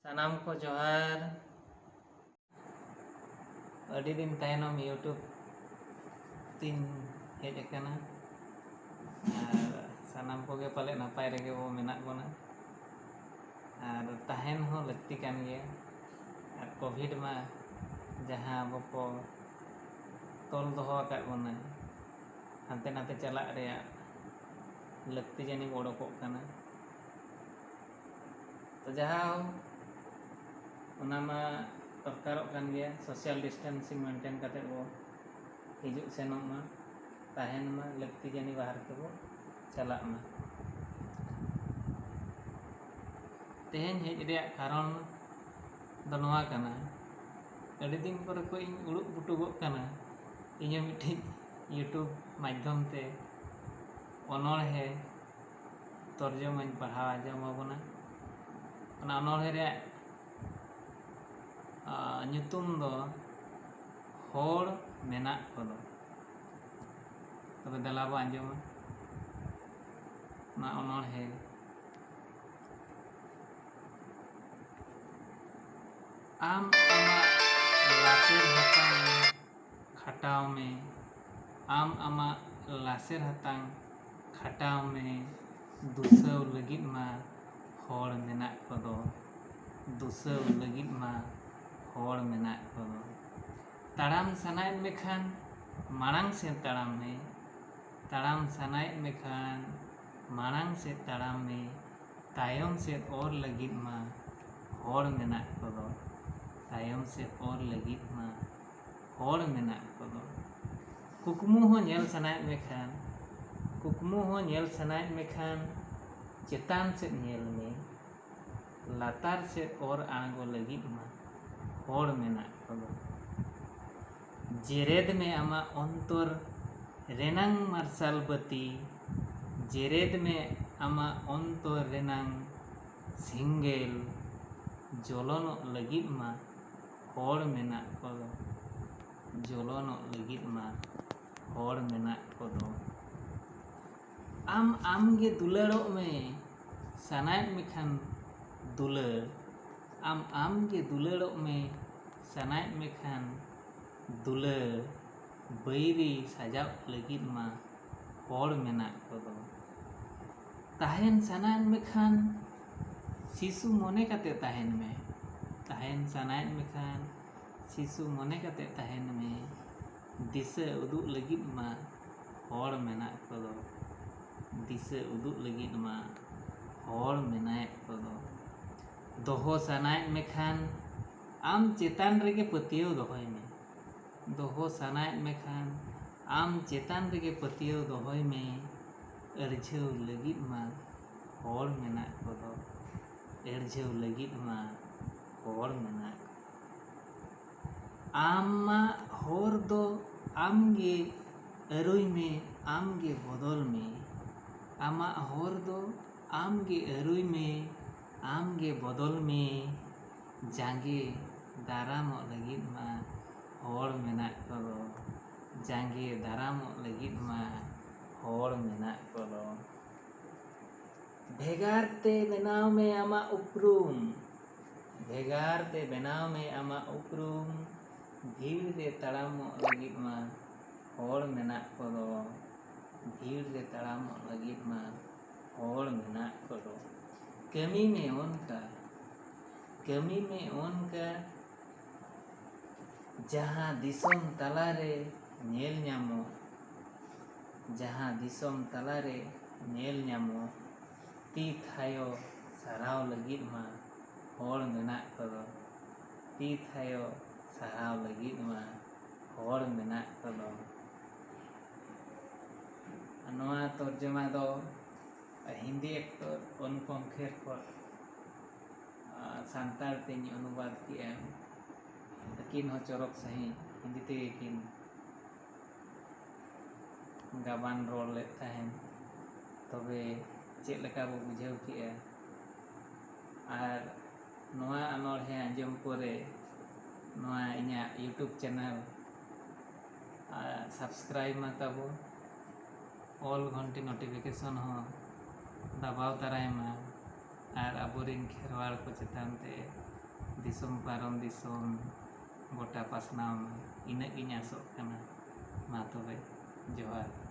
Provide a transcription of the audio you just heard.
सानाम को जोहार। अड़ी दिन तायनम यूट्यूब तीन हेज अकाना और सानाम को गे पाले नपाय रेगे वो मेनाक बोना और ताहेन हो लगती कान गया और कोविड मा जहाँ अब को तोल दोहो आकाद बोना हानते नाते चला रे लगती जानी ओडोकोग काना। तो जहाँ हो उनामा दरकारोग कान गया सोशल डिस्टेंसिंग मेंटेन करते वो हिजुग सेनोग मा ताहेन मा लगती जानी बाहर के वो चलाग मा। तेहेन हेज रे कारण दो नोआ काना अड़ी दिन पर को इन उड़ुक बुटुगोग काना इᱧ मिठी यूट्यूब माध्यम ते अनोढ़े तर्जमाñ पढ़ाव आंजम आबोना ओना अनोढ़े रे ᱧᱩᱛᱩᱢ दो होड़ मेनाक कोदो तबे दला बो आंजमा ना अनोढ़े आम आमाग लासेर हतांग खाटाव में आम आमाग लासेर हतांग खाटाव में दुसव लगित मा होड़ मेनाक कोदो दुसव लगित मा होड़ मेनाक कोदो ताड़ाम सानायत मेखान माड़ांग से ताड़ाम में ताड़ाम सानायत मेखान माड़ांग से ताड़ाम में तायम से और लगित मा होड़ मेनाक कोदो तायम से और लगित मा होड़ मेनाक कोदो कुकमु हो नेल सानायत मेखान कुकमु हो नेल सानायत मेखान चेतान से नेल में लातार से और आंगो लगित मा होड़ मेनाक कोदो जेरेद में आमा अंतर रेनांग मार्शल बती जेरेद में आमा अंतर रेनांग सिंगेल जलोनो लगित मा होड़ मेनाक कोदो जलोनो लगित मा होड़ मेनाक कोदो आम आमगे दुलाड़ो में सानायत मेखान दुलड़ आम आमगे दुलाड़ो में सानायत मेखान दुलड़ बैरी साजाव लगित मा होड़ मेनाक कोदो ताहेन सानायत मेखान शिशु मोने काते ताहेन में ताहेन सानायत मेखान शिशु मोने काते ताहेन में दिशा उदुग लगित मा होड़ मेनाक कोदो दिशा उदुग लगित मा होड़ मेनाक कोदो दोहो सानायत मेखान आम चेतान रेगे पतियो दोहोय में दोहो सानायत मेखान आम चेतान रेगे पतियो दोहोय में अर्झव लगित मा होड़ मेनाक कोदो अर्झव लगित मा होड़ मेनाक आमा होर दो आमगे अरुय में आमगे बदल में आमा होर दो आमगे अरुय में आमगे बदल में जांगे दारामो लगित मा होड़ मेनाक कोदो जांगे दारामो लगित मा होड़ मेनाक कोदो भेगार ते बेनाव में आमा उपरूम भेगार ते बेनाव में आमा उपरूम भीड़ रे ताड़ामो लगित मा होड़ मेनाक कोदो भीड़ रे ताड़ामो लगित मा होड़ मेनाक कोदो कमी में ओनका जहाँ दिसोम तलारे नेल ᱧᱟᱢो जहाँ दिसोम तलारे नेल ᱧᱟᱢो ती थायो साराव लगित मा होड़ मेनाक कोदो ती थायो साराव लगित मा होड़ मेनाक कोदो नोआ तर्जमा दो हिंदी एक्टर अनुपम खेर को सांतार तेñ अनुवाद किया अकिन हो चरक सही हिंदी ते किन गाबान रोल ले ताहेन तबे चेक लेका बो बुझाव किया और नोआ अनोढ़े आंजम परे नोआ इñा यूट्यूब चैनल सब्सक्राइब मा ताबो ऑल घंटी नोटिफिकेशन हो दबाव तराय मा और आबोरिन खेरवाड़ को चेतान ते दिसोम पारम दिसोम गोटा पासनाव में इन्हें गिन आसोग कना। मा तबे जोहार।